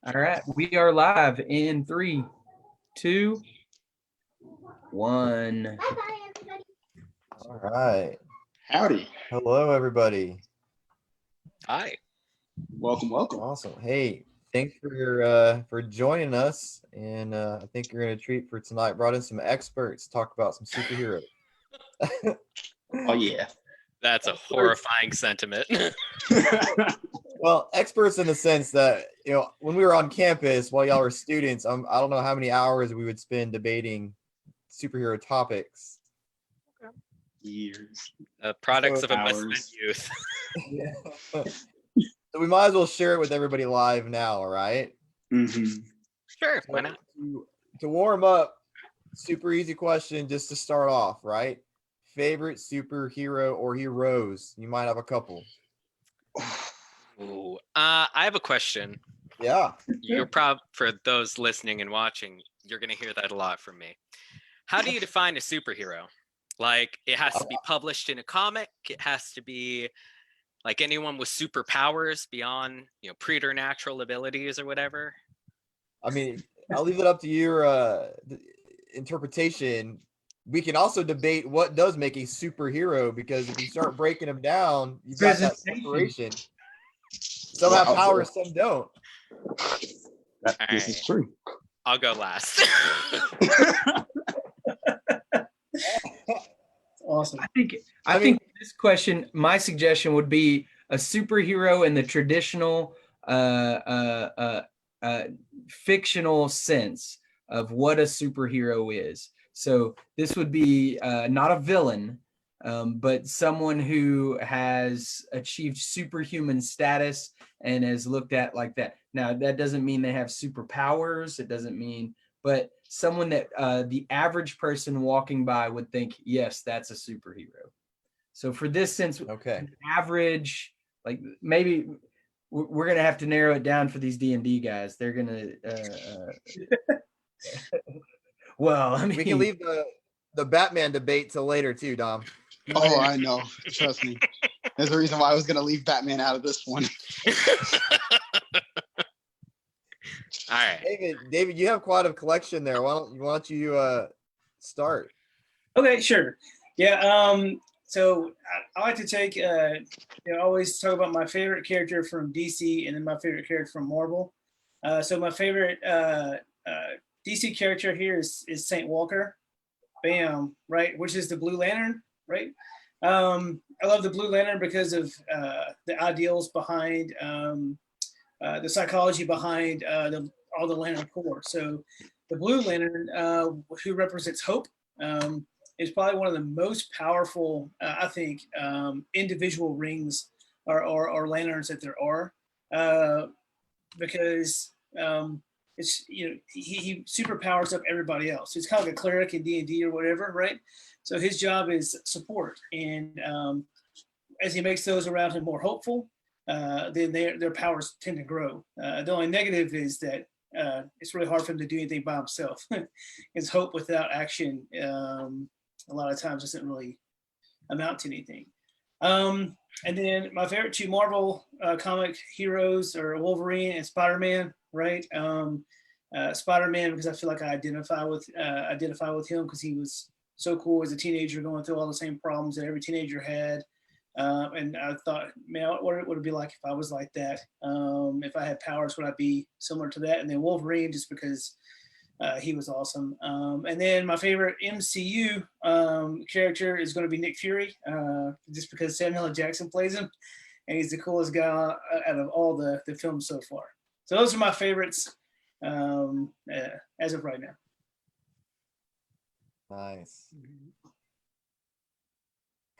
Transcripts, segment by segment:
All right, we are live in 3, 2, 1. All right. Howdy. Hello, everybody. Hi. Welcome. Awesome. Hey, thanks for joining us. And I think you're in a treat for tonight. Brought in some experts to talk about some superheroes. Oh, yeah. That's a horrifying sentiment. Well, experts in the sense that, when we were on campus while y'all were students, I don't know how many hours we would spend debating superhero topics. Years. Products So, of a misspent hours. youth. Yeah. So we might as well share it with everybody live now, all right? Mm-hmm. Sure, So why not? to warm up, super easy question just to start off, right? Favorite superhero or heroes? You might have a couple. Ooh, I have a question. Yeah. You're for those listening and watching, you're gonna hear that a lot from me. How do you define a superhero? Like, it has to be published in a comic. It has to be like anyone with superpowers beyond, preternatural abilities or whatever. I mean, I'll leave it up to your interpretation. We can also debate what does make a superhero, because if you start breaking them down, you've got that separation. Some have powers, some don't. This is true. I'll go last. Awesome. I think this question, my suggestion would be a superhero in the traditional fictional sense of what a superhero is. So this would be not a villain, but someone who has achieved superhuman status and is looked at like that. Now, that doesn't mean they have superpowers. It doesn't mean, but someone that the average person walking by would think, yes, that's a superhero. So for this sense, okay, average, like maybe we're going to have to narrow it down for these D&D guys. They're going to, well, I mean, we can leave the Batman debate till later too, Dom. Oh, I know. Trust me. There's a reason why I was going to leave Batman out of this one. All right. David, you have quite a collection there. Why don't you start? Okay, sure. Yeah. So I like to take, always talk about my favorite character from DC and then my favorite character from Marvel. So my favorite DC character here is Saint Walker. Bam, right? Which is the Blue Lantern, right? I love the Blue Lantern because of the ideals behind the psychology behind all the Lantern Corps. So the Blue Lantern, who represents hope, is probably one of the most powerful, I think, individual rings or lanterns that there are, because it's he superpowers up everybody else. It's kind of like a cleric in D&D or whatever, right? So his job is support, and as he makes those around him more hopeful, then their powers tend to grow. The only negative is that it's really hard for him to do anything by himself. His hope without action a lot of times doesn't really amount to anything. And then my favorite two Marvel comic heroes are Wolverine and Spider-Man, right? Spider-Man, because I feel like I identify with him because he was so cool as a teenager, going through all the same problems that every teenager had. And I thought, man, what would it be like if I was like that? If I had powers, would I be similar to that? And then Wolverine, just because he was awesome. And then my favorite MCU character is going to be Nick Fury, just because Samuel L. Jackson plays him, and he's the coolest guy out of all the films so far. So those are my favorites as of right now. Nice.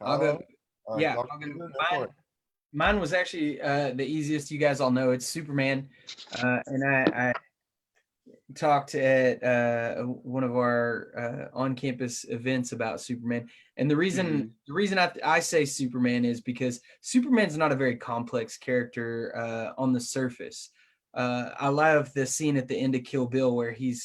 I'll go. Right, Yeah, mine was actually the easiest. You guys all know it's Superman, and I talked at one of our on-campus events about Superman, and the reason I say Superman is because Superman's not a very complex character on the surface. I love the scene at the end of Kill Bill where he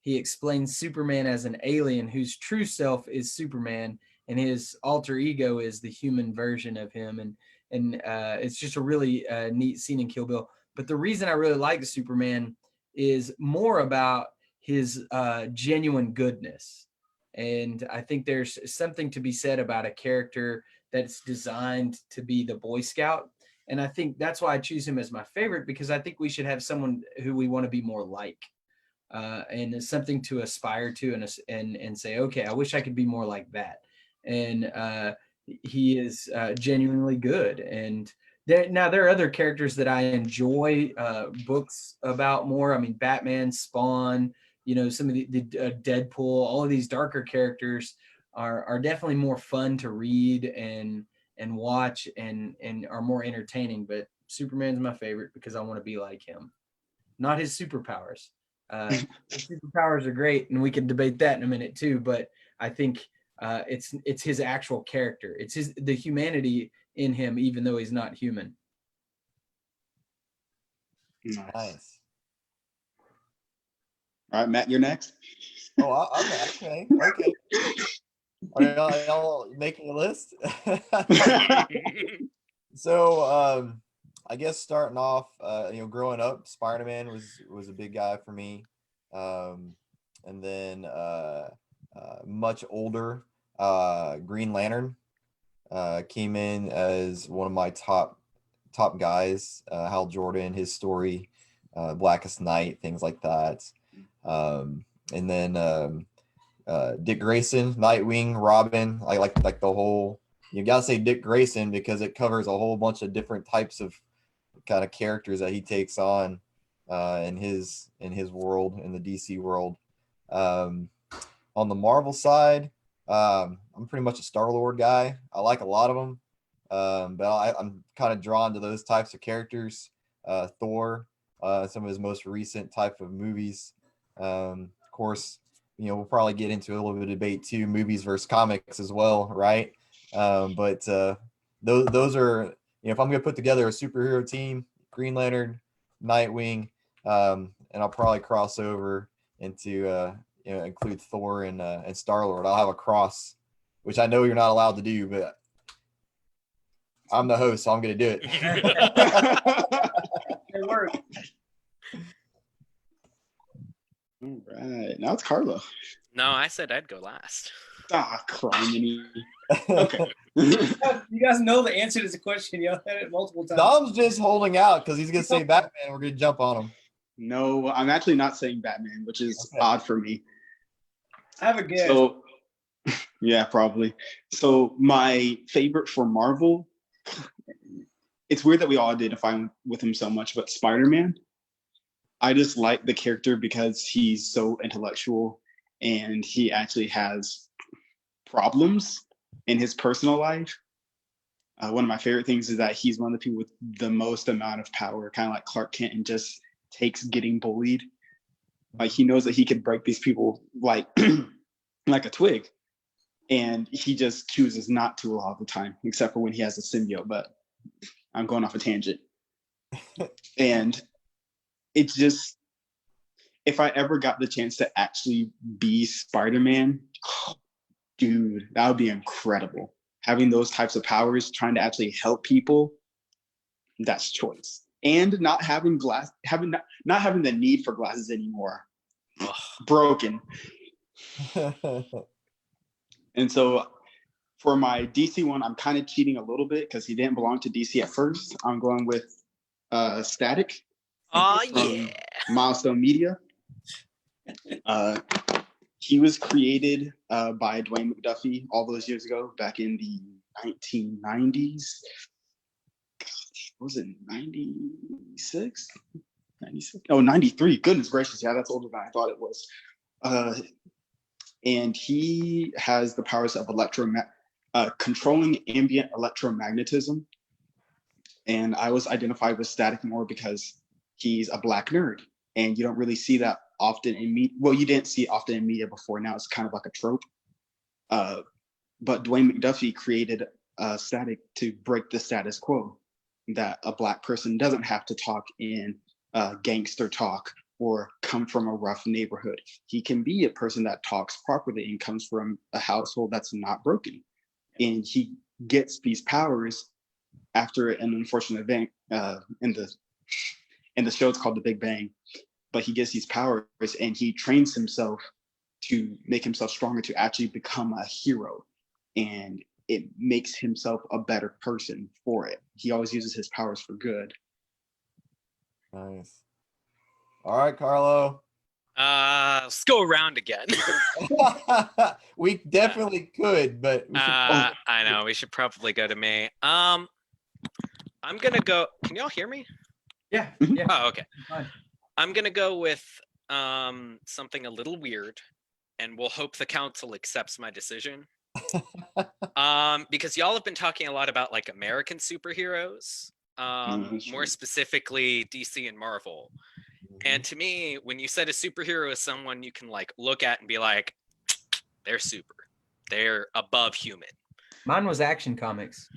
explains Superman as an alien whose true self is Superman, and his alter ego is the human version of him, and it's just a really neat scene in Kill Bill. But the reason I really like Superman is more about his genuine goodness. And I think there's something to be said about a character that's designed to be the Boy Scout. And I think that's why I choose him as my favorite, because I think we should have someone who we want to be more like, and it's something to aspire to, and say, okay, I wish I could be more like that. And he is genuinely good. And there are other characters that I enjoy books about more. I mean, Batman, Spawn, some of the Deadpool, all of these darker characters are definitely more fun to read and watch, and are more entertaining. But Superman's my favorite because I want to be like him, not his superpowers. His superpowers are great, and we can debate that in a minute too. But I think it's his actual character. It's the humanity in him, even though he's not human. Nice. All right, Matt, you're next. Oh, okay. Are y'all making a list? So, I guess starting off, growing up, Spider-Man was a big guy for me. And then much older, Green Lantern came in as one of my top guys. Hal Jordan, his story, Blackest Night, things like that. And then Dick Grayson, Nightwing, Robin. I like the whole. You gotta say Dick Grayson because it covers a whole bunch of different types of kind of characters that he takes on in his world, in the DC world. On the Marvel side, I'm pretty much a Star-Lord guy. I like a lot of them, but I'm kind of drawn to those types of characters. Thor, some of his most recent type of movies. Of course, we'll probably get into a little bit of debate too, movies versus comics as well, right? But those are, if I'm going to put together a superhero team, Green Lantern, Nightwing, and I'll probably cross over into include Thor and Star-Lord. I'll have a cross, which I know you're not allowed to do, but I'm the host, so I'm going to do it. It worked. All right, now it's Carlo. No, I said I'd go last. Criminy. Okay. You guys know the answer to this question. You had it multiple times. Dom's just holding out because he's going to say Batman. We're going to jump on him. No, I'm actually not saying Batman, which is odd for me. I have a guess. So, yeah, probably. So my favorite for Marvel, it's weird that we all identify with him so much, but Spider-Man, I just like the character because he's so intellectual and he actually has problems in his personal life. One of my favorite things is that he's one of the people with the most amount of power, kind of like Clark Kent, and just takes getting bullied. Like he knows that he could break these people like like a twig, and he just chooses not to a lot of the time, except for when he has a symbiote. But I'm going off a tangent. And it's just, if I ever got the chance to actually be Spider-Man, dude, that would be incredible. Having those types of powers, trying to actually help people, that's choice. And not having not having the need for glasses anymore. Broken. And so for my DC one, I'm kind of cheating a little bit because he didn't belong to DC at first. I'm going with Static. Oh yeah. Milestone Media. He was created by Dwayne McDuffie all those years ago, back in the 1990s. Was it 96? 96? Oh, 93. Goodness gracious. Yeah, that's older than I thought it was. And he has the powers of controlling ambient electromagnetism. And I was identified with Static more because he's a black nerd. And you don't really see that often in media. Well, you didn't see it often in media before. Now it's kind of like a trope. But Dwayne McDuffie created Static to break the status quo, that a black person doesn't have to talk in gangster talk or come from a rough neighborhood. He can be a person that talks properly and comes from a household that's not broken. And he gets these powers after an unfortunate event in the show. It's called The Big Bang. but he gets these powers and he trains himself to make himself stronger to actually become a hero. And it makes himself a better person for it. He always uses his powers for good. Nice. All right, Carlo. Let's go around again. We definitely could, but we should. I know we should probably go to me. I'm gonna go. Can y'all hear me? Yeah. Yeah. Oh, okay. Fine. I'm gonna go with something a little weird, and we'll hope the council accepts my decision. Because y'all have been talking a lot about like American superheroes, more specifically DC and Marvel. And to me, when you said a superhero is someone you can like look at and be like, they're super, they're above human. Mine was Action Comics.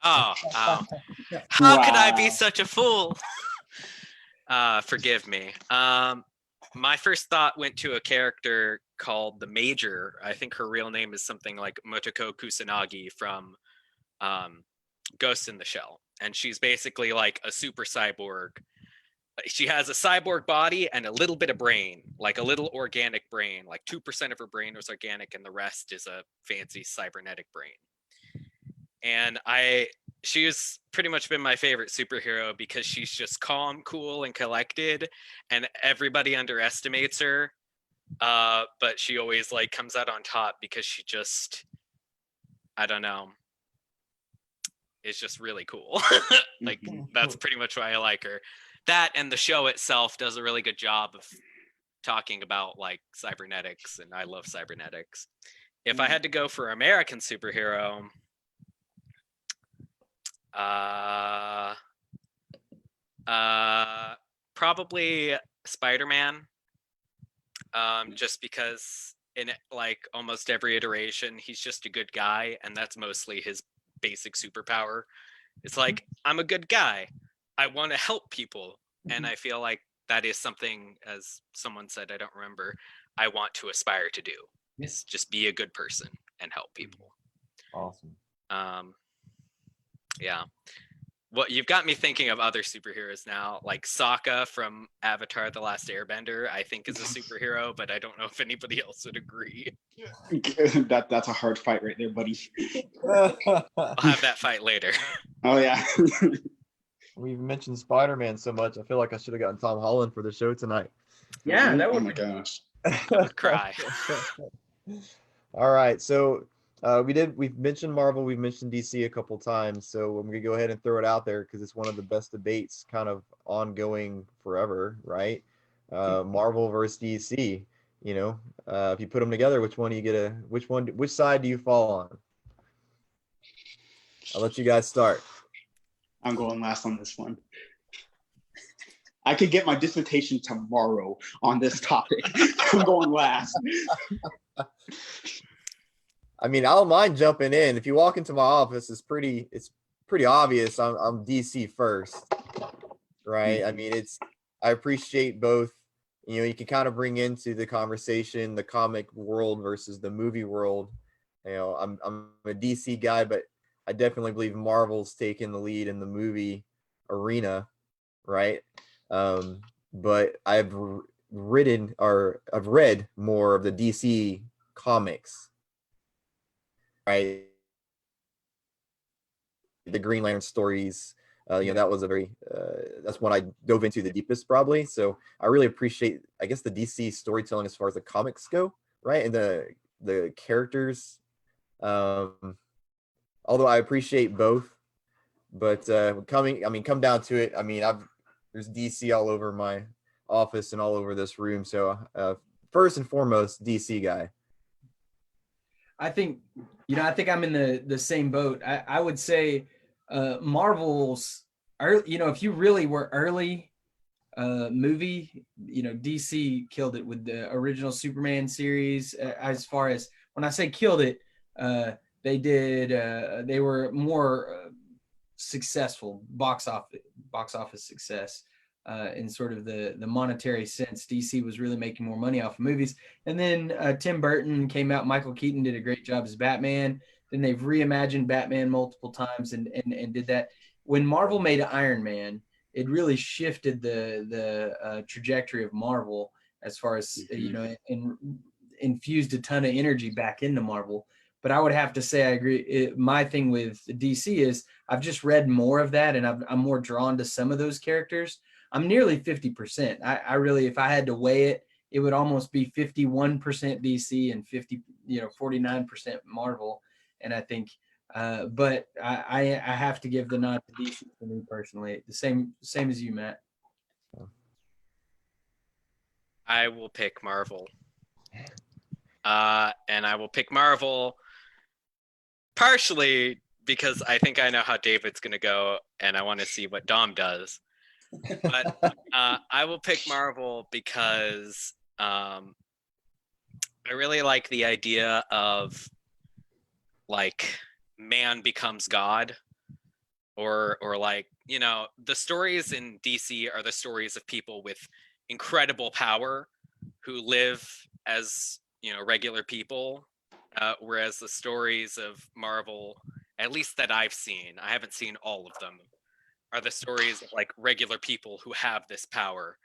Oh, how could I be such a fool? Forgive me. My first thought went to a character called the Major. I think her real name is something like Motoko Kusanagi from Ghost in the Shell. And she's basically like a super cyborg. She has a cyborg body and a little bit of brain, like a little organic brain. Like 2% of her brain was organic and the rest is a fancy cybernetic brain. And she's pretty much been my favorite superhero because she's just calm, cool, and collected, and everybody underestimates her. But she always like comes out on top because she just, I don't know, is just really cool. Like that's pretty much why I like her. That and the show itself does a really good job of talking about like cybernetics, and I love cybernetics. If I had to go for American superhero, probably Spider-Man. Just because in like almost every iteration, he's just a good guy, and that's mostly his basic superpower. It's like, I'm a good guy. I want to help people. And I feel like that is something, as someone said, I don't remember, I want to aspire to do. Yes, just be a good person and help people. Awesome. Yeah. Well, you've got me thinking of other superheroes now, like Sokka from Avatar: The Last Airbender, I think is a superhero, but I don't know if anybody else would agree. That's a hard fight right there, buddy. I'll have that fight later. Oh, yeah. We've mentioned Spider-Man so much. I feel like I should have gotten Tom Holland for the show tonight. Yeah, that would. Oh my gosh. I would cry. All right, so we've mentioned Marvel, we've mentioned DC a couple times, so I'm gonna go ahead and throw it out there because it's one of the best debates kind of ongoing forever, right? Marvel versus DC. You know, if you put them together, which side do you fall on? I'll let you guys start. I'm going last on this one. I could get my dissertation tomorrow on this topic. I'm going last. I mean, I don't mind jumping in. If you walk into my office, it's pretty obvious I'm DC first, right? I mean, I appreciate both. You know, you can kind of bring into the conversation the comic world versus the movie world. You know, I'm a DC guy, but I definitely believe Marvel's taken the lead in the movie arena, right? But I've read more of the DC comics, right? The Green Lantern stories, you know, that was that's one I dove into the deepest probably. So I really appreciate, I guess, the DC storytelling as far as the comics go, right? And the characters, although I appreciate both, but come down to it, I mean, there's DC all over my office and all over this room. So first and foremost, DC guy. I think I'm in the same boat. I would say Marvel's early, you know, if you really were early movie, you know, DC killed it with the original Superman series. As far as when I say killed it, they were more successful box office success in sort of the monetary sense. DC was really making more money off of movies. And then Tim Burton came out. Michael Keaton did a great job as Batman. Then they've reimagined Batman multiple times and did that. When Marvel made Iron Man, it really shifted the trajectory of Marvel as far as and infused a ton of energy back into Marvel. But I would have to say I agree. My thing with DC is I've just read more of that, and I'm more drawn to some of those characters. I'm nearly 50%. I really, if I had to weigh it, it would almost be 51% DC and 49% Marvel. And I think, but I have to give the nod to DC for me personally. The same as you, Matt. I will pick Marvel. And I will pick Marvel partially because I think I know how David's going to go, and I want to see what Dom does. But I will pick Marvel because I really like the idea of like man becomes God, or like, you know, the stories in DC are the stories of people with incredible power who live as, you know, regular people, whereas the stories of Marvel, at least that I've seen, I haven't seen all of them, are the stories of like regular people who have this power.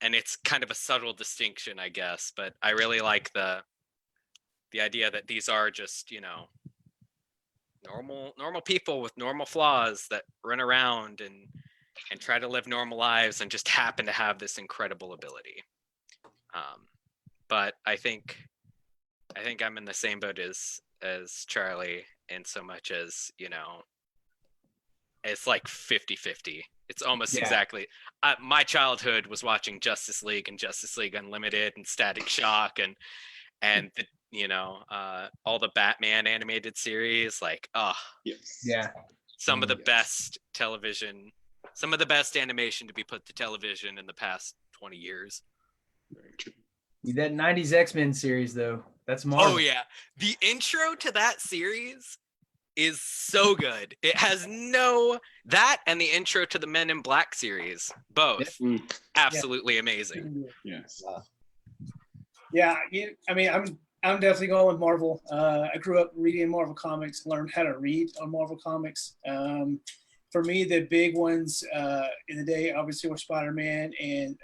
And it's kind of a subtle distinction, I guess, but I really like the idea that these are just, you know, normal people with normal flaws that run around and try to live normal lives and just happen to have this incredible ability. But I think I'm in the same boat as Charlie, in so much as, you know, it's like 50-50. It's almost exactly. My childhood was watching Justice League and Justice League Unlimited and Static Shock and the, you know, all the Batman animated series. Like, some of the best television, some of the best animation to be put to television in the past 20 years. Very true. That 90s X-Men series, though, that's Marvel. Oh yeah, the intro to that series is so good. It has that and the intro to the Men in Black series, both absolutely amazing. Yes. Yeah, I mean, I'm definitely going with Marvel. I grew up reading Marvel comics, learned how to read on Marvel comics. For me, the big ones in the day obviously were Spider-Man and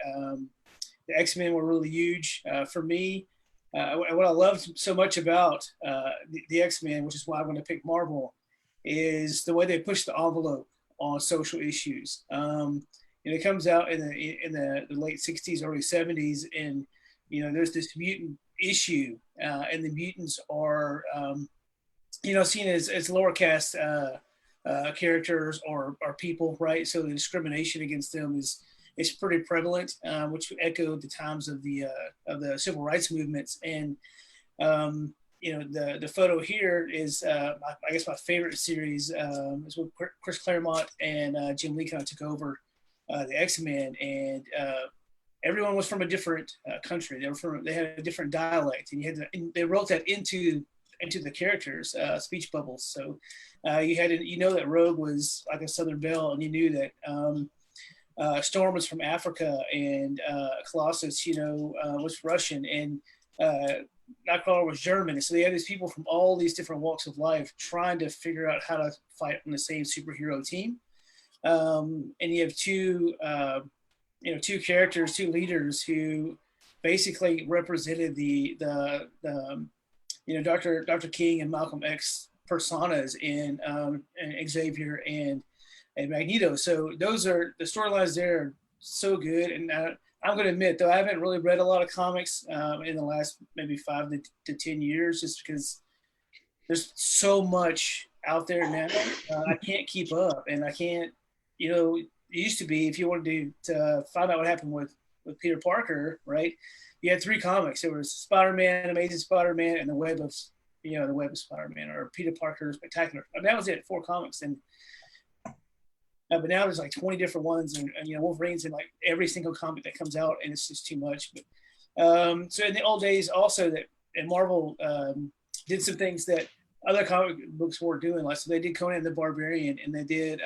the X-Men were really huge. For me, what I loved so much about the X-Men, which is why I'm going to pick Marvel, is the way they push the envelope on social issues. And it comes out in the late 60s, early 70s, and you know there's this mutant issue, and the mutants are seen as lower caste characters or people, right? So the discrimination against them is pretty prevalent, which echoed the times of the civil rights movements. And the photo here is I guess my favorite series is when Chris Claremont and Jim Lee kind of took over the X-Men, and everyone was from a different country. They had a different dialect, and they wrote that into the characters' speech bubbles. So you had that Rogue was like a Southern Belle, and you knew that Storm was from Africa, and Colossus, was Russian, and Nightcrawler was German. And so they had these people from all these different walks of life trying to figure out how to fight on the same superhero team. And you have two characters, two leaders who basically represented the Dr. King and Malcolm X personas in Xavier and Magneto. So those are the storylines there are so good. And I'm going to admit, though, I haven't really read a lot of comics in the last maybe 5 to 10 years, just because there's so much out there now. I can't keep up, and I can't, it used to be if you wanted to find out what happened with Peter Parker, right? You had 3 comics. There was Spider-Man, Amazing Spider-Man, and the Web of Spider-Man, or Peter Parker Spectacular. And that was it, 4 comics. And but now there's like 20 different ones, and Wolverine's in like every single comic that comes out, and it's just too much. But so in the old days, also and Marvel did some things that other comic books weren't doing. Like, so they did Conan the Barbarian, and they did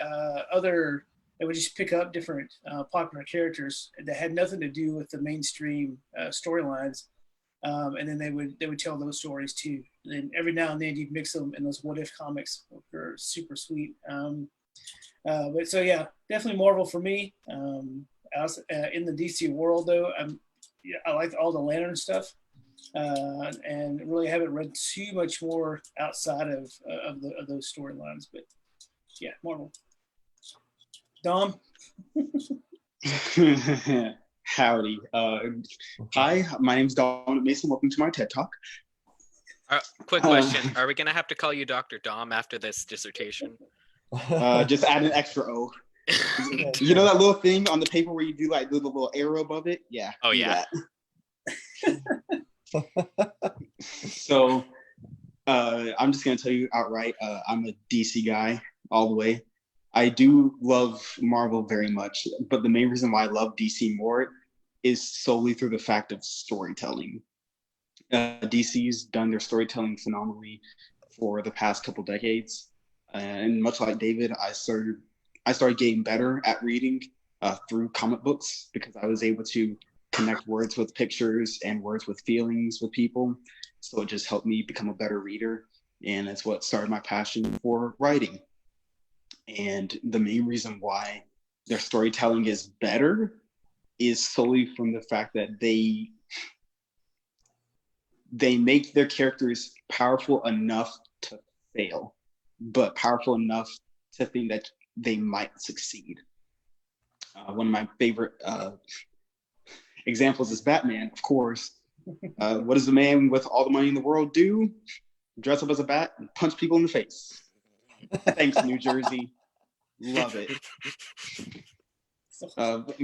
they would just pick up different popular characters that had nothing to do with the mainstream storylines, and then they would tell those stories too. And then every now and then you'd mix them in those what if comics, which are super sweet. But so yeah, definitely Marvel for me. In the DC world though, I like all the Lantern stuff, and really haven't read too much more outside of those storylines. But yeah, Marvel. Dom. Howdy. Hi, my name's Dominic Mason. Welcome to my TED Talk. Quick question: are we gonna have to call you Dr. Dom after this dissertation? Just add an extra O. You know that little thing on the paper where you do like the little arrow above it? Yeah. Oh yeah. So I'm just gonna tell you outright, I'm a DC guy all the way. I do love Marvel very much, but the main reason why I love DC more is solely through the fact of storytelling. DC's done their storytelling phenomenally for the past couple decades, and much like David, I started getting better at reading through comic books because I was able to connect words with pictures and words with feelings with people. So it just helped me become a better reader, and it's what started my passion for writing. And the main reason why their storytelling is better is solely from the fact that they make their characters powerful enough to fail, but powerful enough to think that they might succeed. One of my favorite examples is Batman, of course. What does a man with all the money in the world do? Dress up as a bat and punch people in the face. Thanks, New Jersey. Love it.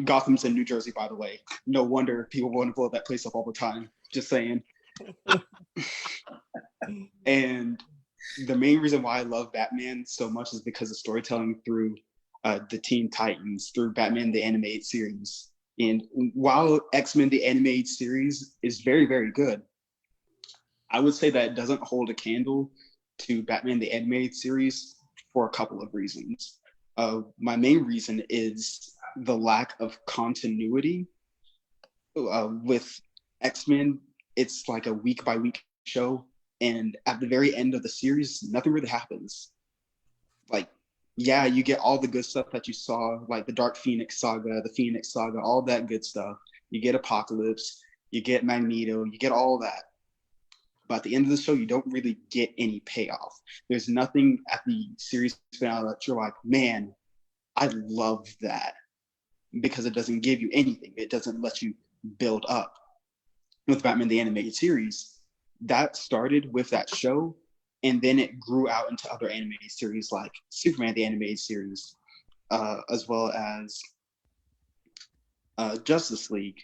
Gotham's in New Jersey, by the way. No wonder people want to blow that place up all the time. Just saying. And the main reason why I love Batman so much is because of storytelling through the Teen Titans, through Batman the Animated Series. And while X-Men the Animated Series is very, very good, I would say that it doesn't hold a candle to Batman the Animated Series for a couple of reasons. My main reason is the lack of continuity. With X-Men, it's like a week by week show, and at the very end of the series, nothing really happens. Like, yeah, you get all the good stuff that you saw, like the Dark Phoenix saga, the Phoenix saga, all that good stuff. You get Apocalypse, you get Magneto, you get all that. But at the end of the show, you don't really get any payoff. There's nothing at the series finale that you're like, man, I love that, because it doesn't give you anything. It doesn't let you build up. With Batman the Animated Series, that started with that show, and then it grew out into other animated series like Superman the Animated Series, as well as Justice League.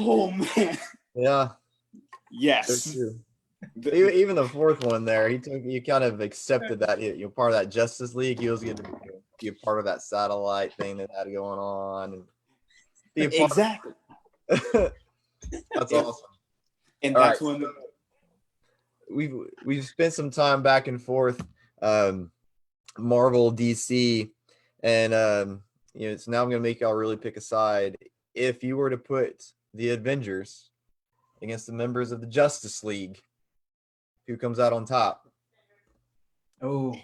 Oh man. Yeah. Yes. Even the fourth one there, you kind of accepted that you're part of that Justice League. He was going to be a part of that satellite thing that had going on. And be a part Exactly. That's awesome. And All that's right. when we've spent some time back and forth, Marvel, DC, and so now I'm going to make y'all really pick a side. If you were to put the Avengers against the members of the Justice League, who comes out on top? Oh,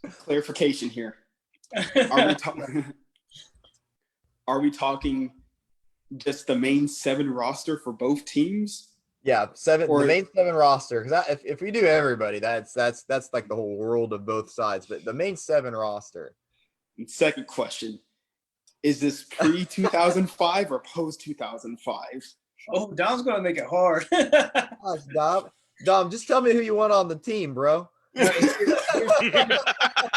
clarification here. Are we talking just the main 7 roster for both teams? Yeah, the main 7 roster. Because if we do everybody, that's like the whole world of both sides. But the main 7 roster. And second question: is this pre 2005 or post 2005? Oh, Dom's gonna make it hard. Gosh, Dom, just tell me who you want on the team, bro. Here's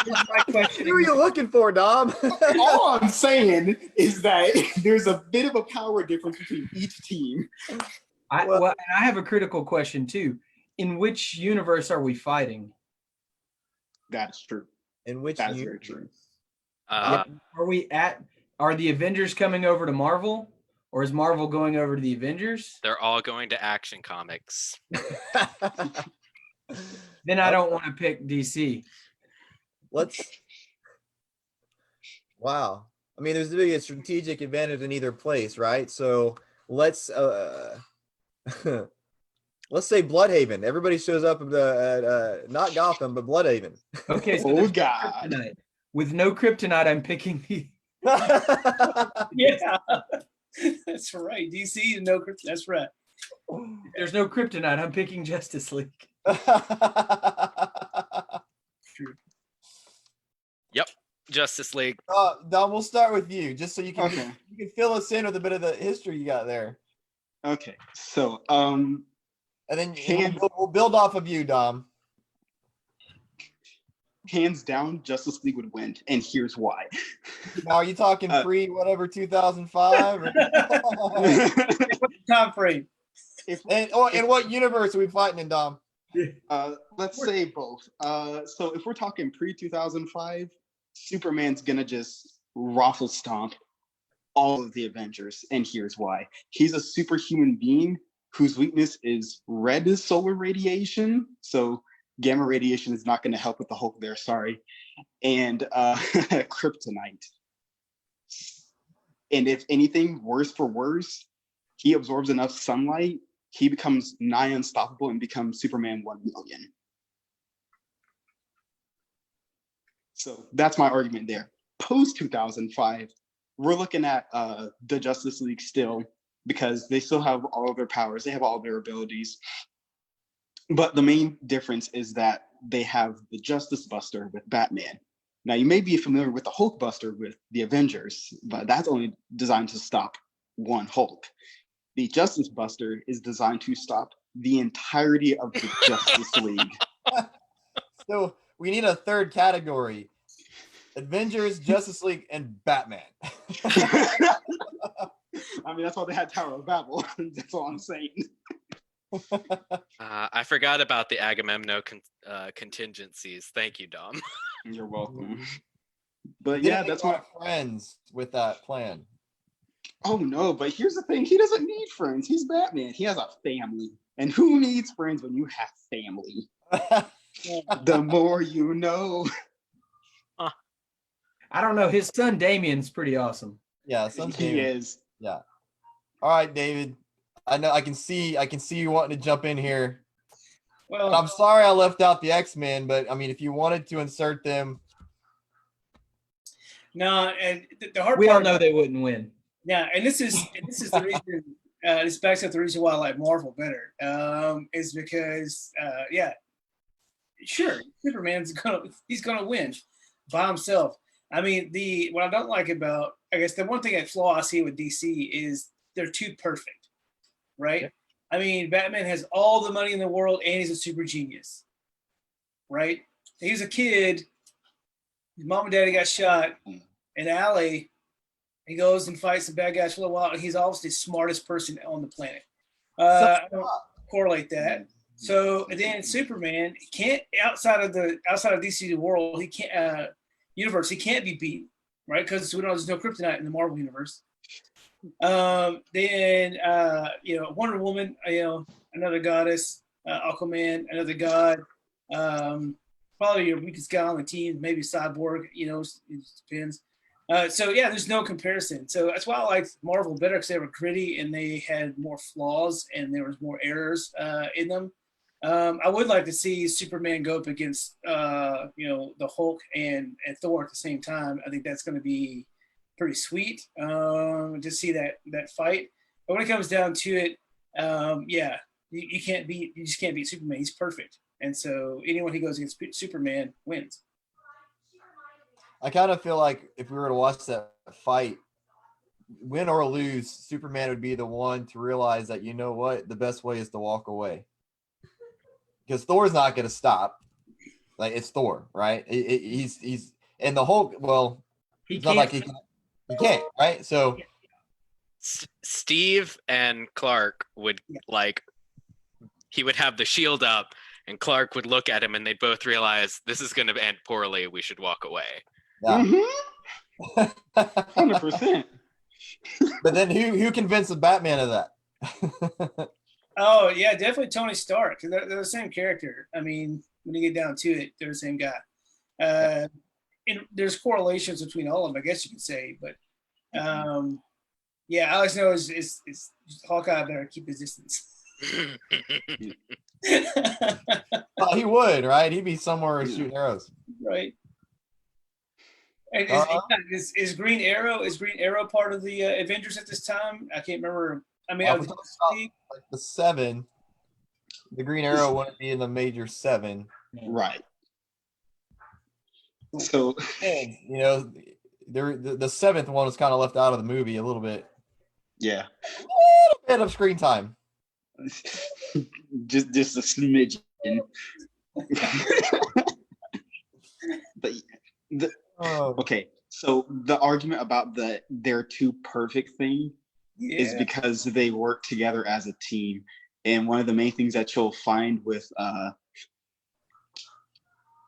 my question. Who are you looking for, Dom? All I'm saying is that there's a bit of a power difference between each team. I have a critical question too. In which universe are we fighting? That's true. In which That's universe? very true. Are the Avengers coming over to Marvel, or is Marvel going over to the Avengers? They're all going to Action Comics. Then I don't want to pick DC. Wow. I mean, there's really a strategic advantage in either place, right? So let's let's say Bloodhaven. Everybody shows up at not Gotham, but Bloodhaven. Okay, so Oh there's no God. kryptonite. With no kryptonite, I'm picking the. Yeah, that's right. DC, no, that's right. There's no kryptonite. I'm picking Justice League. True. Yep. Justice League. Dom, we'll start with you, just so you can Okay. you can fill us in with a bit of the history you got there, Okay. So and then we'll build off of you, Dom. hands down, Justice League would win, and here's why. Now, are you talking pre whatever 2005? Time frame. And what universe are we fighting in, Dom? Let's say both. So if we're talking pre-2005, Superman's gonna just raffle stomp all of the Avengers, and here's why. He's a superhuman being whose weakness is red solar radiation. So gamma radiation is not going to help with the Hulk there, sorry. And kryptonite. And if anything, worse for worse, he absorbs enough sunlight, he becomes nigh unstoppable and becomes Superman 1 million. So that's my argument there. Post 2005, we're looking at the Justice League still, because they still have all of their powers, they have all of their abilities. But the main difference is that they have the Justice Buster with Batman. Now, you may be familiar with the Hulk Buster with the Avengers, but that's only designed to stop one Hulk. The Justice Buster is designed to stop the entirety of the Justice League. So we need a third category: Avengers, Justice League, and Batman. I mean, that's why they had Tower of Babel. That's all I'm saying. I forgot about the Agamemnon contingencies. Thank you, Dom. You're welcome. But You yeah, didn't that's make a why. lot of friends with that plan. Oh no, but here's the thing. He doesn't need friends. He's Batman. He has a family. And who needs friends when you have family? The more you know. I don't know. His son Damien's pretty awesome. Yeah, He is. Yeah. All right, David. I know I can see you wanting to jump in here. Well, And I'm sorry I left out the X-Men, but I mean, if you wanted to insert them, no, and the hard We all part. know they wouldn't win. Yeah, and this is the reason. This backs up the reason why I like Marvel better. Is because sure, Superman's gonna win by himself. I mean, what I don't like about, I guess the one thing that flaw I see with DC is they're too perfect, right? Yeah. I mean, Batman has all the money in the world and he's a super genius, right? He was a kid. His mom and daddy got shot in an alley. He goes and fights the bad guys for a while. And he's obviously the smartest person on the planet. I don't correlate that. So and then Superman can't outside of DC world, he can't universe, he can't be beat, right? Because we know there's no kryptonite in the Marvel universe. Then Wonder Woman, another goddess, Aquaman, another god. Probably your weakest guy on the team, maybe Cyborg, it depends. There's no comparison. So that's why I like Marvel better, because they were gritty and they had more flaws and there was more errors in them. I would like to see Superman go up against the Hulk and Thor at the same time. I think that's going to be pretty sweet to see that fight. But when it comes down to it, you just can't beat Superman. He's perfect, and so anyone who goes against Superman wins. I kind of feel like if we were to watch that fight, win or lose, Superman would be the one to realize that, you know what, the best way is to walk away. Because Thor's not going to stop. Like, it's Thor, right? He's and the Hulk. Well, it's not like he can't, right? So Steve and Clark would he would have the shield up, and Clark would look at him, and they'd both realize this is going to end poorly. We should walk away. yeah. 100%. But then who convinced the Batman of that? Oh yeah, definitely Tony Stark. They're the same character. I mean, when you get down to it, they're the same guy. And there's correlations between all of them, I guess you could say. But Yeah, all I know is Hawkeye better keep his distance. Well, he would, right? He'd be somewhere shooting arrows. Right. And is Green Arrow part of the Avengers at this time? I can't remember. I mean, Well, like the 7, the Green Arrow wouldn't be in the major 7. Right. So, And, the 7th one was kind of left out of the movie a little bit. Yeah. A little bit of screen time. just a smidgen. But okay, so the argument about they're too perfect thing is because they work together as a team. And one of the main things that you'll find with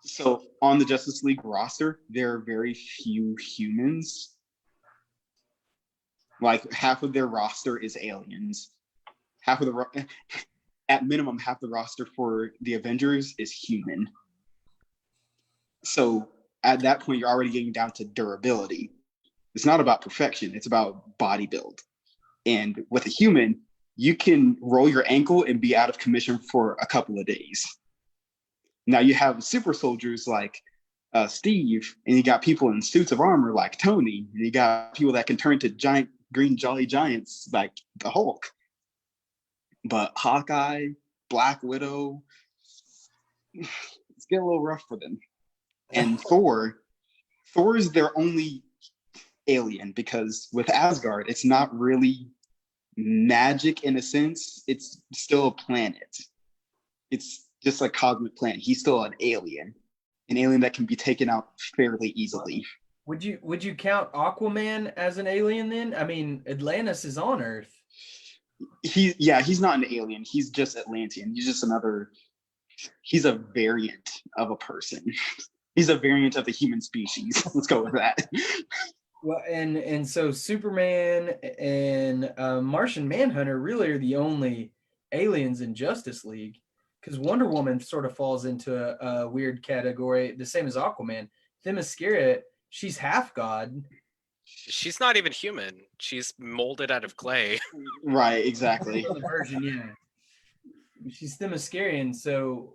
so on the Justice League roster, there are very few humans. Like half of their roster is aliens. At minimum, half the roster for the Avengers is human. So at that point, you're already getting down to durability. It's not about perfection. It's about body build. And with a human, you can roll your ankle and be out of commission for a couple of days. Now you have super soldiers like Steve, and you got people in suits of armor like Tony, and you got people that can turn to giant green jolly giants like the Hulk. But Hawkeye, Black Widow, it's getting a little rough for them. And Thor is their only alien, because with Asgard, it's not really magic in a sense. It's still a planet. It's just a cosmic planet. He's still an alien that can be taken out fairly easily. Would you count Aquaman as an alien then? I mean, Atlantis is on Earth. He's not an alien. He's just Atlantean. He's a variant of a person. He's a variant of the human species. Let's go with that. Well, and so Superman and Martian Manhunter really are the only aliens in Justice League, because Wonder Woman sort of falls into a weird category, the same as Aquaman. Themyscira, she's half god. She's not even human. She's molded out of clay. Right, exactly. The version, yeah. She's Themyscirian, so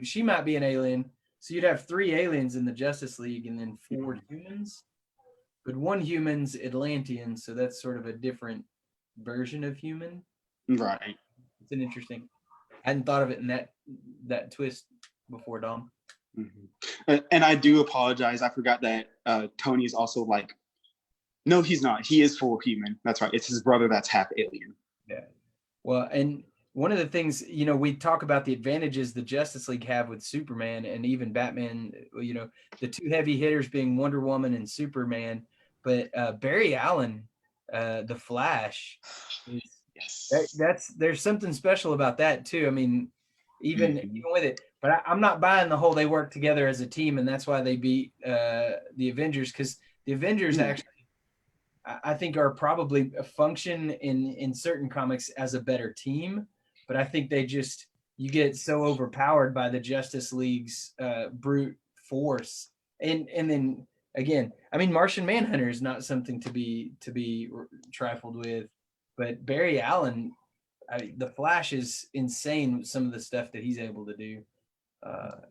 she might be an alien. So you'd have 3 aliens in the Justice League and then 4 humans. But 1 human's Atlantean, so that's sort of a different version of human. Right. It's an interesting. I hadn't thought of it in that twist before, Dom. Mm-hmm. And I do apologize. I forgot that Tony is also like, no, he's not. He is full human. That's right. It's his brother that's half alien. Yeah. Well, and one of the things, we talk about the advantages the Justice League have with Superman and even Batman, the 2 heavy hitters being Wonder Woman and Superman. But Barry Allen, the Flash, there's something special about that too. I mean, even with it, but I'm not buying the whole they work together as a team and that's why they beat the Avengers, because the Avengers actually, I think, are probably a function in certain comics as a better team, but I think you get so overpowered by the Justice League's brute force, and then again, I mean, Martian Manhunter is not something to be trifled with, but Barry Allen, the Flash is insane with some of the stuff that he's able to do,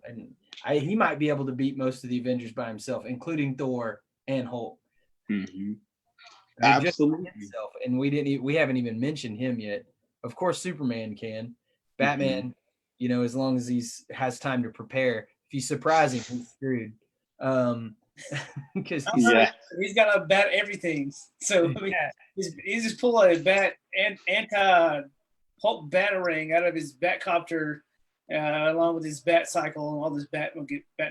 and he might be able to beat most of the Avengers by himself, including Thor and Hulk. Mm-hmm. Absolutely. And we haven't even mentioned him yet. Of course, Superman can. Batman, as long as has time to prepare. If you surprise him, he's screwed. Because he's got to bat everything. So I mean, he's just pull a bat and anti-Hulk batarang out of his Batcopter, along with his bat cycle and all this bat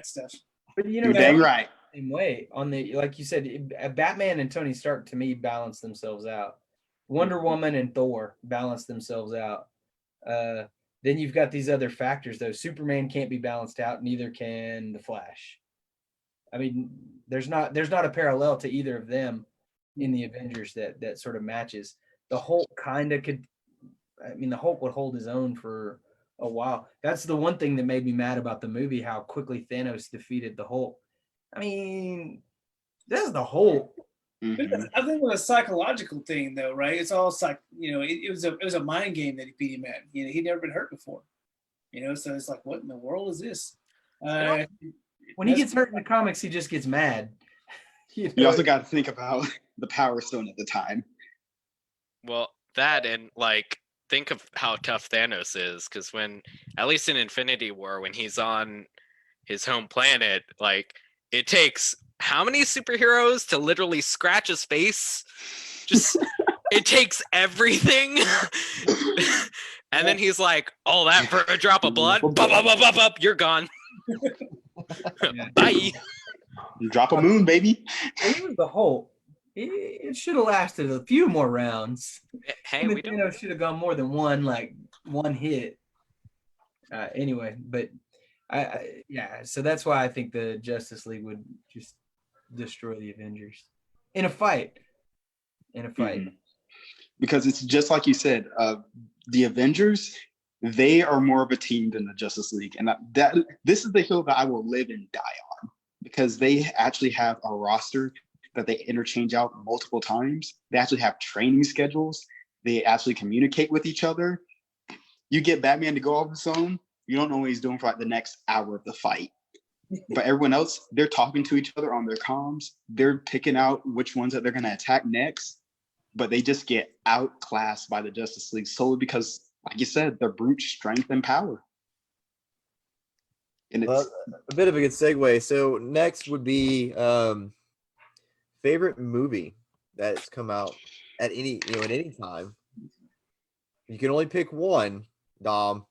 stuff. But you're dang right. Same way on like you said, Batman and Tony Stark to me balance themselves out. Wonder Woman and Thor balance themselves out. Then you've got these other factors though. Superman can't be balanced out, neither can the Flash. I mean, there's not a parallel to either of them in the Avengers that sort of matches. The Hulk kind of could. I mean, the Hulk would hold his own for a while. That's the one thing that made me mad about the movie, how quickly Thanos defeated the Hulk. I mean, this is the Hulk. Mhm. I think it was a psychological thing, though, right? It's all it was a mind game that he beat him at. He'd never been hurt before. So it's like, what in the world is this? know, When he gets hurt in the comics, he just gets mad. You also got to think about the Power Stone at the time. well, that and like think of how tough Thanos is, because when, at least in Infinity War, when he's on his home planet, like it takes how many superheroes to literally scratch his face? Just it takes everything. And then he's like, all that for a drop of blood? Bop, bop, bop, bop, bop, you're gone. Bye. Drop a moon, baby. It was the Hulk. It should have lasted a few more rounds. Hey, Him we and don't. Thanos should have gone more than one hit. Anyway, but yeah, so that's why I think the Justice League would just destroy the Avengers in a fight. Mhm. Because it's just like you said, the Avengers, they are more of a team than the Justice League, and this is the hill that I will live and die on, because they actually have a roster that they interchange out multiple times. They actually have training schedules. They actually communicate with each other. You get Batman to go off his own, you don't know what he's doing for like the next hour of the fight. But everyone else, they're talking to each other on their comms. They're picking out which ones that they're going to attack next. But they just get outclassed by the Justice League solely because, like you said, their brute strength and power. And it's Well, a bit of a good segue. So next would be favorite movie that's come out at any time. You can only pick one, Dom.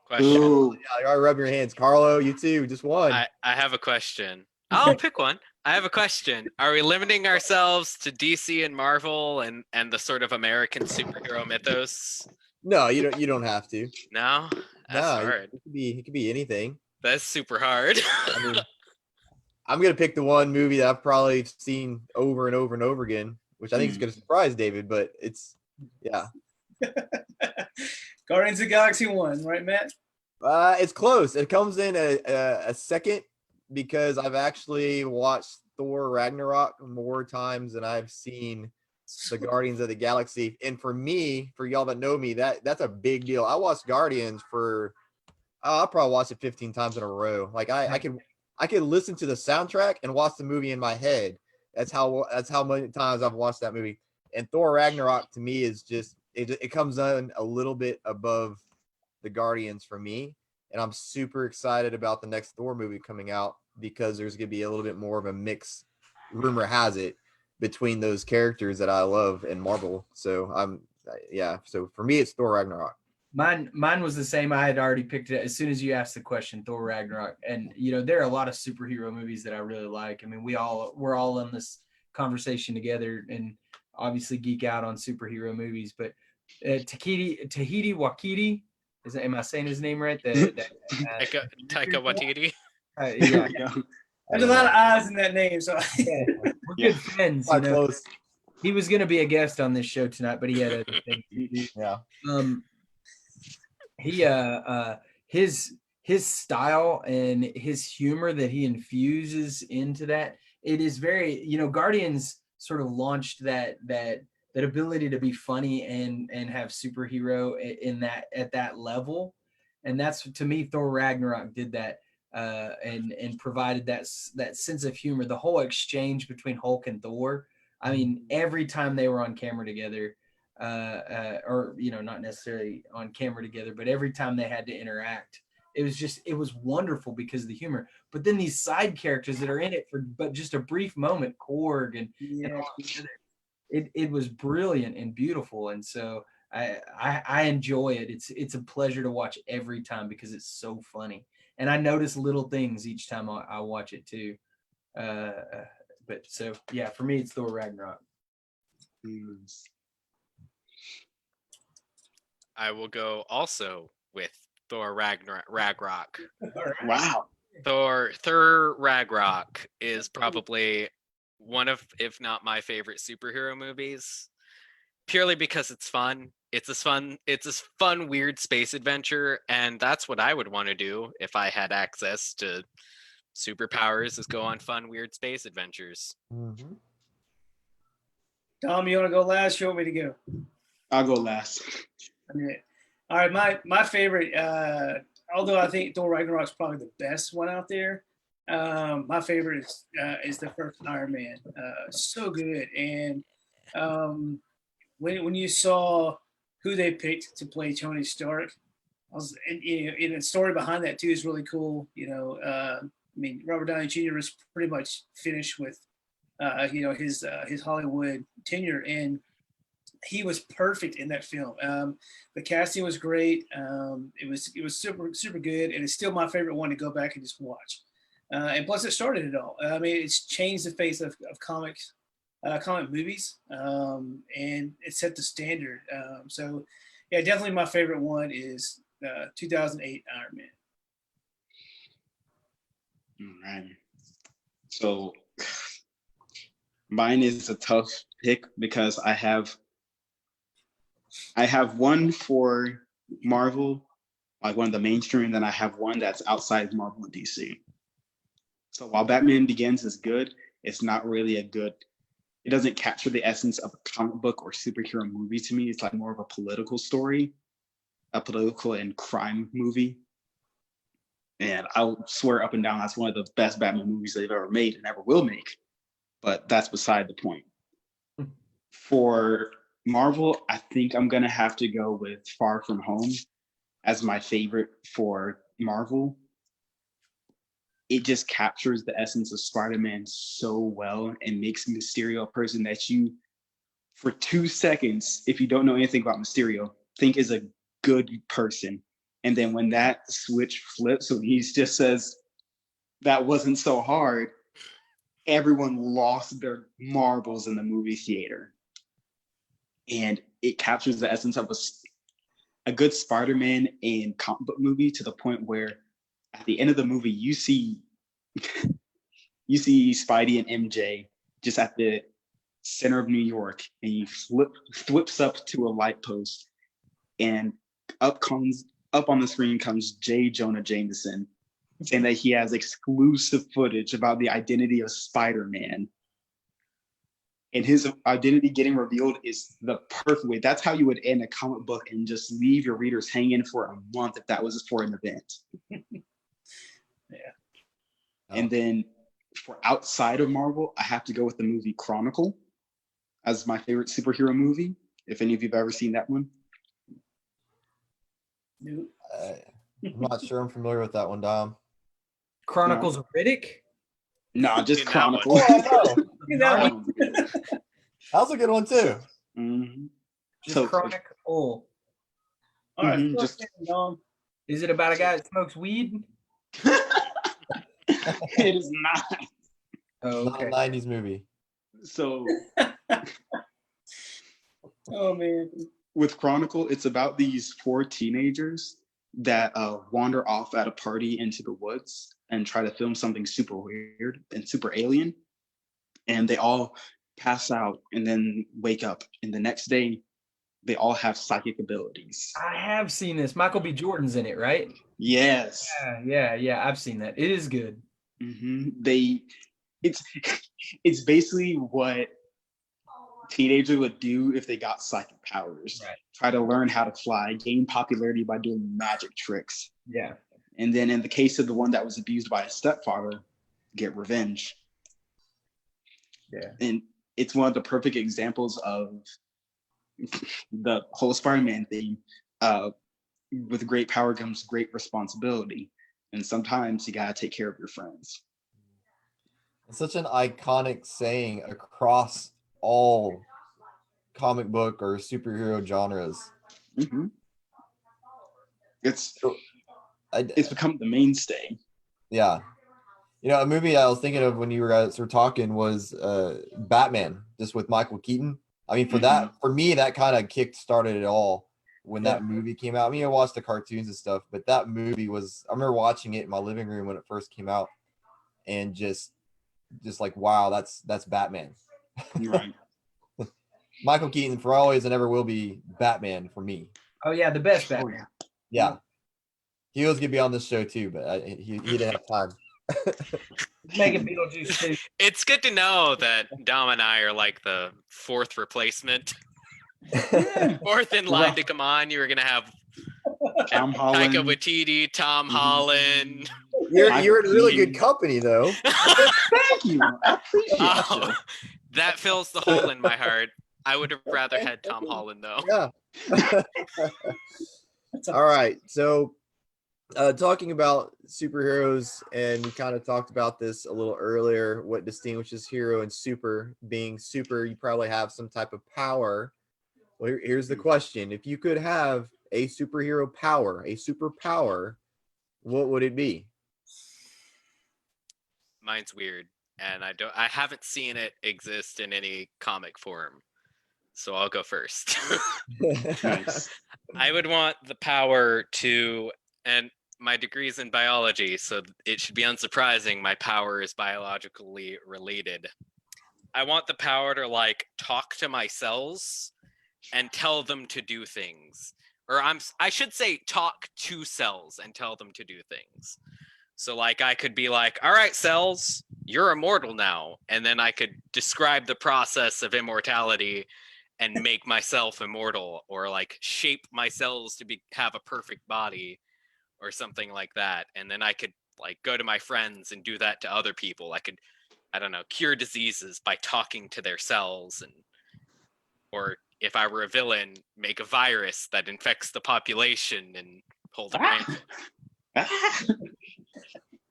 Question. ooh, Yeah, all right, rub your hands. Carlo, you too. Just one. I have a question. I'll pick one. I have a question. Are we limiting ourselves to DC and Marvel and the sort of American superhero mythos? No, you don't have to. No? That's No, hard. it could be anything. That's super hard. I mean, I'm gonna pick the one movie that I've probably seen over and over and over again, which I think is gonna surprise David, but it's Guardians of the Galaxy 1, right, Matt? it's close. It comes in a second because I've actually watched Thor Ragnarok more times than I've seen the Guardians of the Galaxy. And for me, for y'all that know me, that's a big deal. I watched Guardians for I'll probably watch it 15 times in a row. Like I could listen to the soundtrack and watch the movie in my head. That's how many times I've watched that movie. And Thor Ragnarok to me is just it comes in a little bit above the Guardians for me. And I'm super excited about the next Thor movie coming out because there's going to be a little bit more of a mix, rumor has it, between those characters that I love in Marvel. So so for me it's Thor Ragnarok. Mine was the same. I had already picked it as soon as you asked the question, Thor Ragnarok. And there are a lot of superhero movies that I really like. I mean, we're all in this conversation together and obviously geek out on superhero movies. But Tahiti Wakiti, am I saying his name right? Taika Waititi. Yeah. There's a lot of eyes in that name, so Yeah, we're good friends. Close. He was going to be a guest on this show tonight, but he had other things to do. Yeah. He his style and his humor that he infuses into that, it is very, Guardians sort of launched that ability to be funny and have superhero in that at that level. And that's, to me, Thor Ragnarok did that and provided that sense of humor. The whole exchange between Hulk and Thor, I mean, every time they were on camera together, or not necessarily on camera together, but every time they had to interact, it was wonderful because of the humor. But then these side characters that are in it for but just a brief moment, Korg and all the other, it was brilliant and beautiful. And so I enjoy it. It's a pleasure to watch every time because it's so funny, and I notice little things each time I watch it too. But so yeah, for me it's Thor Ragnarok. I will go also with Thor Ragnarok. Wow. Thor Ragnarok is probably one of, if not my favorite superhero movies, purely because it's fun. It's a fun, weird space adventure, and that's what I would want to do if I had access to superpowers, is go on fun, weird space adventures. Mm-hmm. Dom, you want to go last? You want me to go? I'll go last. Okay. All right, my favorite. Although I think Thor Ragnarok's probably the best one out there. My favorite is the first Iron Man. So good, and when you saw who they picked to play Tony Stark, and the story behind that too is really cool. I mean, Robert Downey Jr. was pretty much finished with, his Hollywood tenure, and he was perfect in that film. The casting was great. It was super good, and it's still my favorite one to go back and just watch. And plus, it started it all. I mean, it's changed the face of comics, comic movies, and it set the standard. So, yeah, definitely my favorite one is 2008 Iron Man. All right. So mine is a tough pick because I have one for Marvel, like one of the mainstream, and then I have one that's outside Marvel and DC. So while Batman Begins is good, it's not really it doesn't capture the essence of a comic book or superhero movie to me. It's like more of a political story, a political and crime movie. And I'll swear up and down that's one of the best Batman movies they've ever made and ever will make. But that's beside the point. For Marvel, I think I'm going to have to go with Far From Home as my favorite for Marvel. It just captures the essence of Spider-Man so well and makes Mysterio a person that you, for 2 seconds, if you don't know anything about Mysterio, think is a good person. And then when that switch flips, when he just says, that wasn't so hard, everyone lost their marbles in the movie theater. And it captures the essence of a good Spider-Man and comic book movie to the point where at the end of the movie, you see Spidey and MJ just at the center of New York, and he flips up to a light post, and up on the screen comes J. Jonah Jameson saying that he has exclusive footage about the identity of Spider-Man. And his identity getting revealed is the perfect way. That's how you would end a comic book and just leave your readers hanging for a month if that was for an event. Yeah. And then for outside of Marvel, I have to go with the movie Chronicle as my favorite superhero movie. If any of you've ever seen that one. Nope. I'm not sure I'm familiar with that one, Dom. Chronicles of Riddick. No, just Seen that one. Chronicle. Oh, Look at that one. that was a good one too. Mhm. Just So- Chronicle. All right, Mhm, just just- Dom. Is it about a guy that smokes weed? It is not. Oh, Not a okay. 90s movie. So Oh man. with Chronicle, it's about these 4 teenagers that wander off at a party into the woods and try to film something super weird and super alien. And they all pass out and then wake up. And the next day, they all have psychic abilities. I have seen this. Michael B. Jordan's in it, right? Yes. Yeah. I've seen that. It is good. It's basically what teenagers would do if they got psychic powers. Right. Try to learn how to fly, gain popularity by doing magic tricks. Yeah. And then in the case of the one that was abused by his stepfather, get revenge. Yeah. And it's one of the perfect examples of the whole Spider-Man theme. With great power comes great responsibility. And sometimes you gotta take care of your friends. It's such an iconic saying across all comic book or superhero genres. Mm-hmm. It's I, become the mainstay. yeah. You know, a movie I was thinking of when you guys were talking was Batman, just with Michael Keaton. I mean, for me, that kind of kick started it all when that movie came out. I mean, I watched the cartoons and stuff, but that movie I remember watching it in my living room when it first came out, and just like, wow, that's Batman. Right. Michael Keaton for always and ever will be Batman for me. Oh yeah, the best Batman. Yeah. He was gonna be on this show too, but he didn't have time. Making Beetlejuice too. It's good to know that Dom and I are like the fourth replacement. Fourth in line to come on. You were gonna have Tom Taika Holland. Waititi, Tom Mhm. Holland. You're in really good Keaton. company though. Thank you. I appreciate Oh, you. that fills the hole in my heart. I would have rather had Tom Holland though. Yeah. All right. So talking about superheroes, and we kind of talked about this a little earlier, what distinguishes hero and super. Being super, you probably have some type of power. Well, here's the question. If you could have a superhero power, a superpower, what would it be? Mine's weird, and I haven't seen it exist in any comic form. So I'll go first. Nice. I would want the power to, and my degree's in biology, so it should be unsurprising my power is biologically related. I want the power to like talk to my cells and tell them to do things. Or I should say talk to cells and tell them to do things. So like I could be like, all right, cells, you're immortal now. And then I could describe the process of immortality and make myself immortal, or like shape my cells to have a perfect body or something like that. And then I could like go to my friends and do that to other people. I could, I don't know, cure diseases by talking to their cells, and or if I were a villain, make a virus that infects the population and hold it ransom.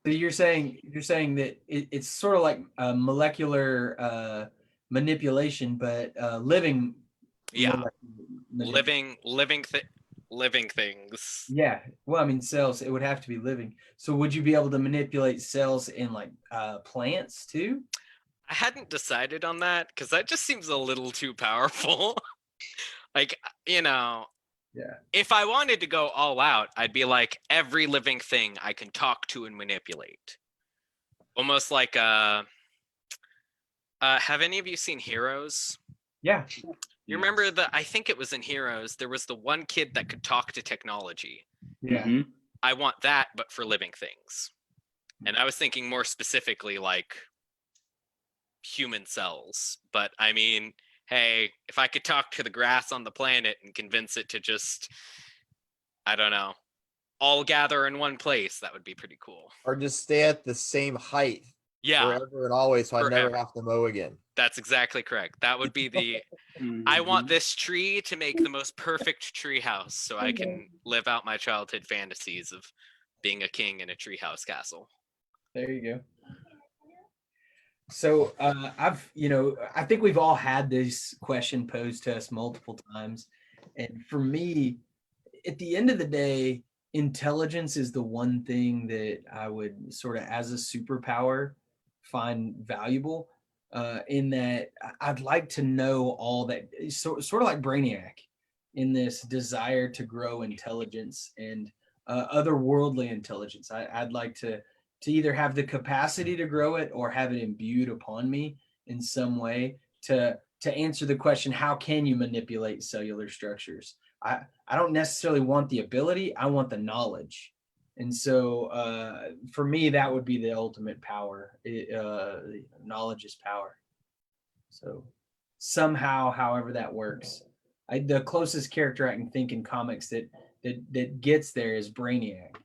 So you're saying that it's sort of like a molecular manipulation, but living. Yeah, molecular living things. Yeah. Well, I mean, cells. It would have to be living. So would you be able to manipulate cells in like plants too? I hadn't decided on that because that just seems a little too powerful. Like, you know, Yeah. if I wanted to go all out, I'd be like every living thing I can talk to and manipulate. Almost like have any of you seen Heroes? Yeah. You remember I think it was in Heroes, there was the one kid that could talk to technology. Yeah. Mhm. I want that, but for living things. And I was thinking more specifically like human cells. But I mean, hey, if I could talk to the grass on the planet and convince it to just, I don't know, all gather in one place, that would be pretty cool. Or just stay at the same height Yeah, forever and always, so I never forever. have to mow again. That's exactly correct. That would be the I want this tree to make the most perfect tree house so I can live out my childhood fantasies of being a king in a treehouse castle. There you go. So I think we've all had this question posed to us multiple times. And for me, at the end of the day, intelligence is the one thing that I would sort of, as a superpower, find valuable. In that I'd like to know all that, sort of like Brainiac, in this desire to grow intelligence and otherworldly intelligence. I'd like to either have the capacity to grow it or have it imbued upon me in some way to answer the question, how can you manipulate cellular structures? I don't necessarily want the ability, I want the knowledge. And so for me, that would be the ultimate power. Knowledge is power. So somehow, however that works, the closest character I can think in comics that gets there is Brainiac,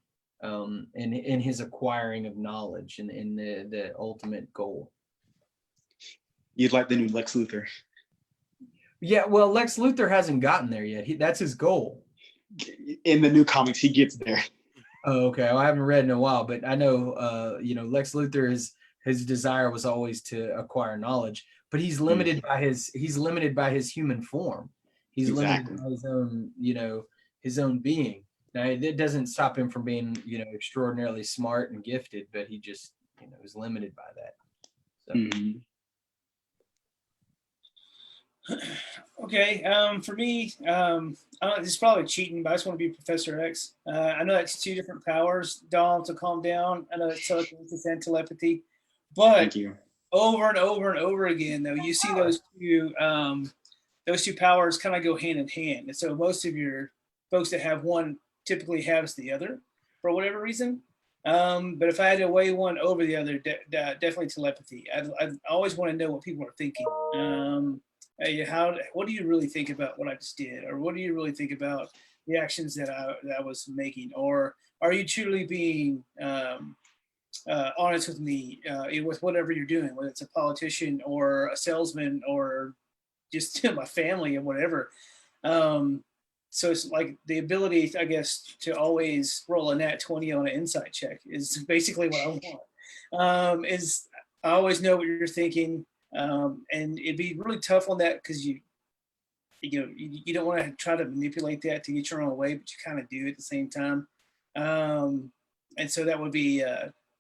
in his acquiring of knowledge and in the ultimate goal. You'd like the new Lex Luthor. Yeah, well, Lex Luthor hasn't gotten there yet. That's his goal. In the new comics, he gets there. Oh, okay. Well, I haven't read in a while, but I know, Lex Luthor his desire was always to acquire knowledge, but he's limited by his human form. He's Exactly. limited by his own being. Now, it doesn't stop him from being, extraordinarily smart and gifted, but he just, is limited by that. So. Mhm. Okay, for me, this is probably cheating, but I just want to be Professor X. I know that's two different powers, Dom, to calm down. I know it's telekinesis and telepathy, but Thank you. over and over and over again, though, you see those two powers kind of go hand in hand. And so most of your folks that have one typically has the other for whatever reason. But if I had to weigh one over the other, definitely telepathy. I'd always want to know what people are thinking. Hey, what do you really think about what I just did, or what do you really think about the actions that I was making, or are you truly being honest with me with whatever you're doing, whether it's a politician or a salesman or just my family and whatever. Um, so it's like the ability, I guess, to always roll a nat 20 on an insight check is basically what I want. Is I always know what you're thinking, and it'd be really tough on that because you don't want to try to manipulate that to get your own way, but you kind of do at the same time. And so that would be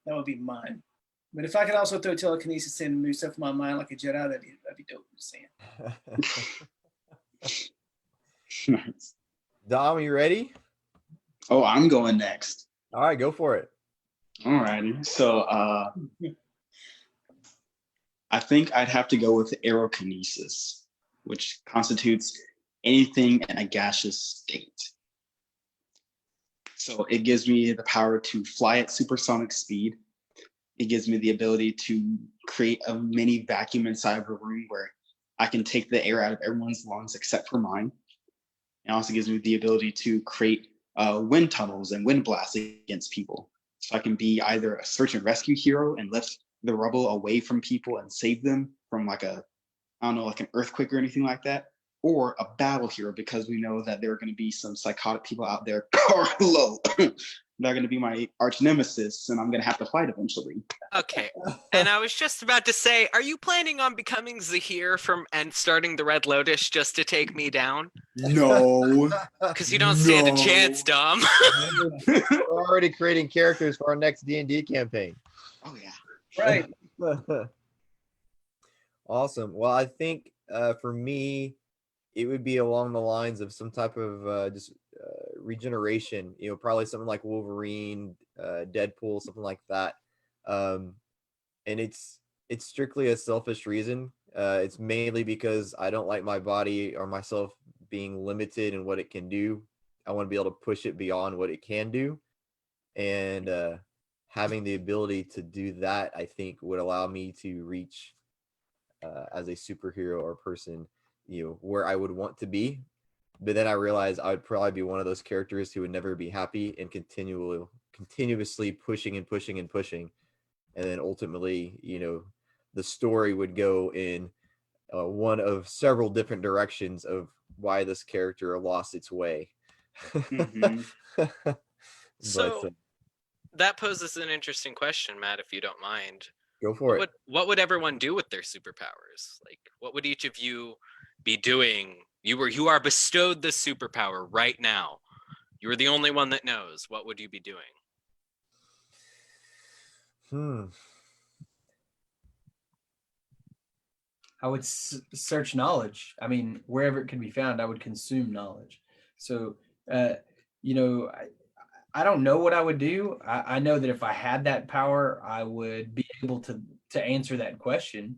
mine. But if I could also throw telekinesis in and move stuff in my mind like a Jedi, that'd be dope. I'm just saying. Nice. Dom, you ready? Oh, I'm going next. All right, go for it. Alrighty. So I think I'd have to go with aerokinesis, which constitutes anything in a gaseous state. So it gives me the power to fly at supersonic speed. It gives me the ability to create a mini vacuum inside of a room where I can take the air out of everyone's lungs except for mine. It also gives me the ability to create wind tunnels and wind blasts against people. So I can be either a search and rescue hero and lift the rubble away from people and save them from like an earthquake or anything like that, or a battle hero because we know that there are going to be some psychotic people out there, Carlo, they're going to be my arch nemesis, and I'm going to have to fight eventually. Okay. And I was just about to say, are you planning on becoming Zahir and starting the Red Lotus just to take me down? No. Because you don't stand a chance, Dom. We're already creating characters for our next D&D campaign. Oh, yeah. Right. Awesome. Well, I think for me, it would be along the lines of some type of regeneration, probably something like Wolverine, Deadpool, something like that. And it's strictly a selfish reason. It's mainly because I don't like my body or myself being limited in what it can do. I want to be able to push it beyond what it can do. And having the ability to do that, I think, would allow me to reach as a superhero or person, where I would want to be. But then I realized I would probably be one of those characters who would never be happy and continuously pushing and pushing and pushing. And then ultimately, the story would go in one of several different directions of why this character lost its way. Mm-hmm. So that poses an interesting question, Matt, if you don't mind. Go for it. What would everyone do with their superpowers? Like, what would each of you be doing? You are bestowed the superpower right now. You are the only one that knows. What would you be doing? I would search knowledge. I mean, wherever it can be found, I would consume knowledge. So, I don't know what I would do. I know that if I had that power, I would be able to answer that question.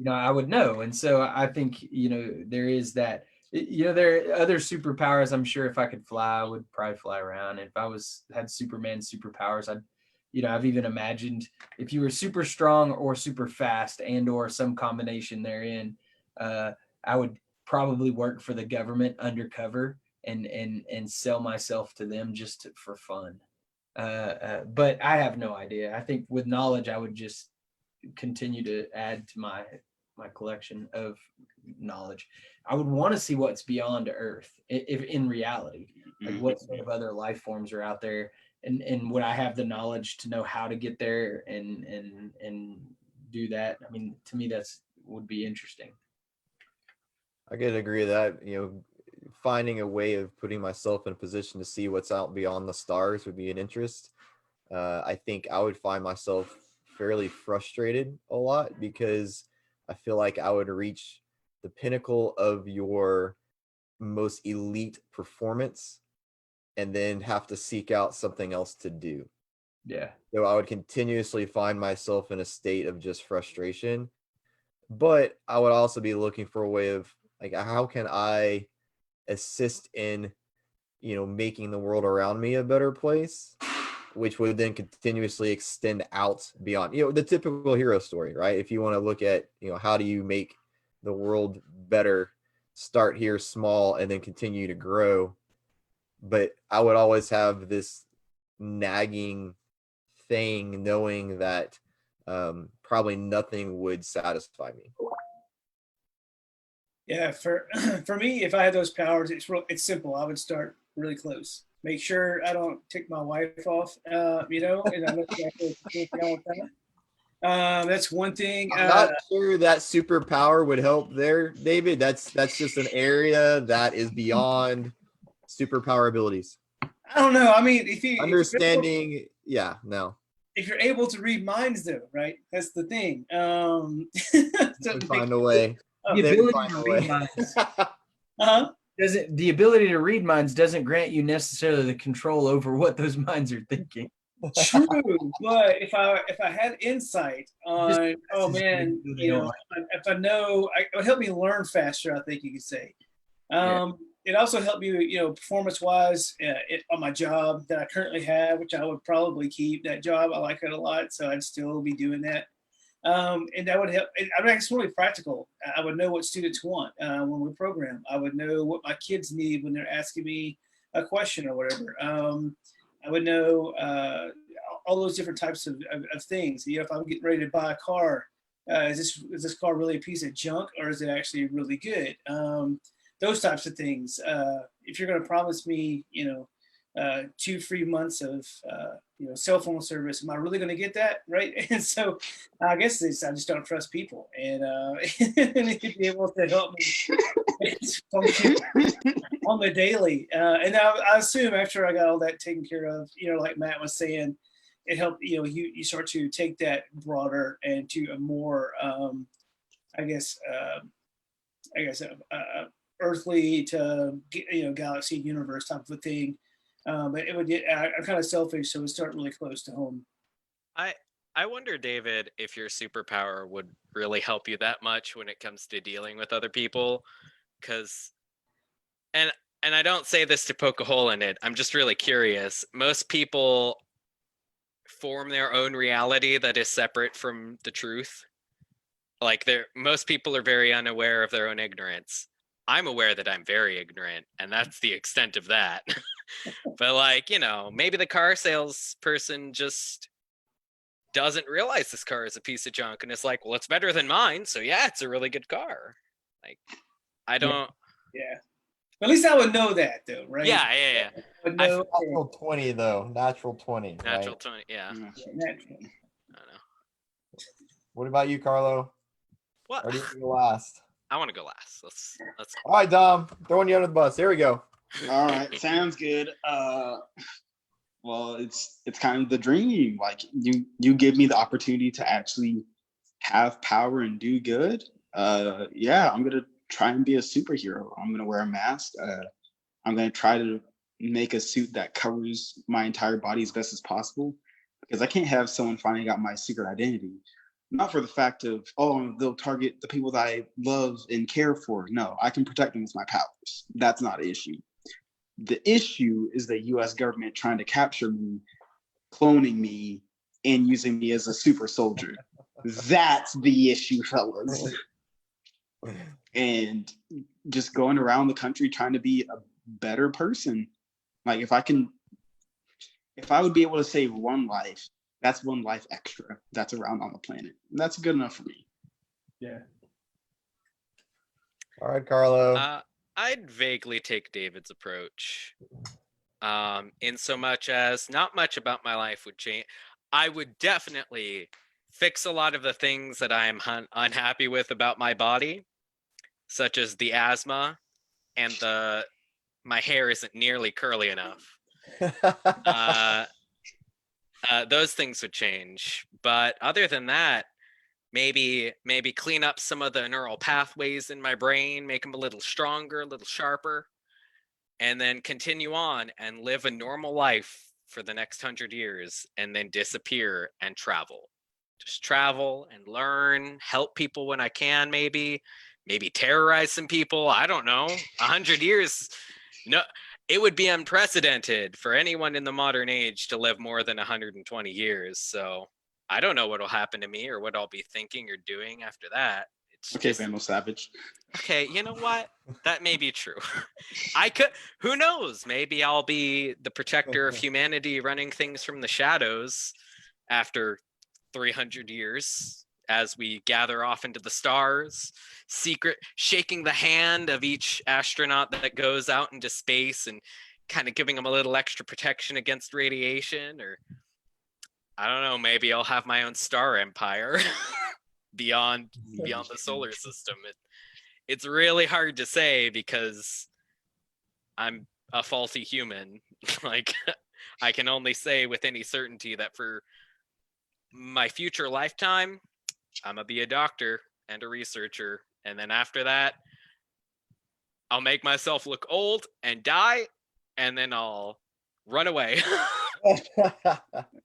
I would know. And so I think, there is that, there are other superpowers. I'm sure if I could fly, I would probably fly around. If I had Superman superpowers, I've even imagined if you were super strong or super fast and or some combination therein, I would probably work for the government undercover and sell myself to them just for fun. But I have no idea. I think with knowledge, I would just continue to add to my collection of knowledge. I would want to see what's beyond Earth, if in reality, like what sort of other life forms are out there, and would I have the knowledge to know how to get there and do that? I mean, to me, would be interesting. I could agree with that. Finding a way of putting myself in a position to see what's out beyond the stars would be an interest. I think I would find myself fairly frustrated a lot because I feel like I would reach the pinnacle of your most elite performance and then have to seek out something else to do. Yeah. So I would continuously find myself in a state of just frustration, but I would also be looking for a way of like, how can I assist in, making the world around me a better place? which would then continuously extend out beyond, the typical hero story, right? If you want to look at, how do you make the world better, start here small and then continue to grow. But I would always have this nagging thing, knowing that probably nothing would satisfy me. Yeah, for for me, if I had those powers, it's simple. I would start really close. Make sure I don't tick my wife off, and I know exactly what's going on with that. That's one thing. I'm not sure that superpower would help there, David. That's just an area that is beyond superpower abilities. I don't know. I mean, Understanding, no. If you're able to read minds, though, right? That's the thing. Find a way. The ability to read minds. The ability to read minds doesn't grant you necessarily the control over what those minds are thinking. True, but if I had insight on, if I know, it would help me learn faster. I think you could say. It also helped me, performance-wise, on my job that I currently have, which I would probably keep that job. I like it a lot, so I'd still be doing that. And that would help. I mean, it's really practical. I would know what students want when we program. I would know what my kids need when they're asking me a question or whatever. I would know all those different types of things. If I'm getting ready to buy a car, is this car really a piece of junk or is it actually really good? Those types of things. If you're going to promise me, 2 free months of cell phone service, am I really going to get that, right? And so I guess I just don't trust people, and be able to help me function on the daily. And I assume after I got all that taken care of, like Matt was saying, it helped. You start to take that broader and to a more, earthly to galaxy universe type of a thing. But it would get. I'm kind of selfish, so it would start really close to home. I wonder, David, if your superpower would really help you that much when it comes to dealing with other people, because, and I don't say this to poke a hole in it. I'm just really curious. Most people form their own reality that is separate from the truth. Like most people are very unaware of their own ignorance. I'm aware that I'm very ignorant, and that's the extent of that. But maybe the car salesperson just doesn't realize this car is a piece of junk, and it's like, well, it's better than mine, so yeah, it's a really good car. Like, I don't. Yeah. At least I would know that, though, right? Yeah. Natural 20, though. Natural 20. Natural right? 20. Yeah. Natural. I don't know. What about you, Carlo? What? Or do you want to go last? I want to go last. Let's. All right, Dom. Throwing you under the bus. Here we go. All right, sounds good. Well, it's kind of the dream. Like you give me the opportunity to actually have power and do good. Yeah, I'm gonna try and be a superhero. I'm gonna wear a mask. I'm gonna try to make a suit that covers my entire body as best as possible, because I can't have someone finding out my secret identity. Not for the fact of, they'll target the people that I love and care for. No, I can protect them with my powers. That's not an issue. The issue is the US government trying to capture me, cloning me, and using me as a super soldier. That's the issue, fellas. And just going around the country trying to be a better person. Like if I would be able to save one life, that's one life extra that's around on the planet. And that's good enough for me. Yeah. All right, Carlo. I'd vaguely take David's approach, in so much as not much about my life would change. I would definitely fix a lot of the things that I am unhappy with about my body, such as the asthma and my hair isn't nearly curly enough. Those things would change. But other than that, maybe clean up some of the neural pathways in my brain, make them a little stronger, a little sharper, and then continue on and live a normal life for the next 100 years, and then disappear and travel. Just travel and learn, help people when I can, maybe terrorize some people. I don't know. 100 years. No, it would be unprecedented for anyone in the modern age to live more than 120 years. So I don't know what'll happen to me or what I'll be thinking or doing after that. It's Okay, just, Vandal Savage. okay, you know what? That may be true. I could, who knows? Maybe I'll be the protector of humanity running things from the shadows after 300 years as we gather off into the stars, shaking the hand of each astronaut that goes out into space and kind of giving them a little extra protection against radiation. Or I don't know, maybe I'll have my own star empire beyond the solar system. It's really hard to say because I'm a faulty human. Like, I can only say with any certainty that for my future lifetime, I'm gonna be a doctor and a researcher, and then after that, I'll make myself look old and die, and then I'll run away,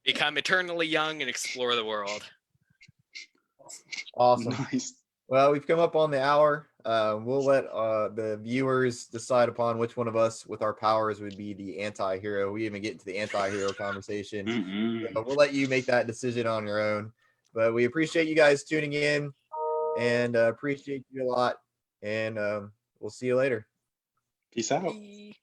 become eternally young, and explore the world. Awesome. Nice. Well, we've come up on the hour. We'll let the viewers decide upon which one of us with our powers would be the anti-hero. We even get into the anti-hero conversation. Mm-mm. So we'll let you make that decision on your own. But we appreciate you guys tuning in and appreciate you a lot. And we'll see you later. Peace out. Bye.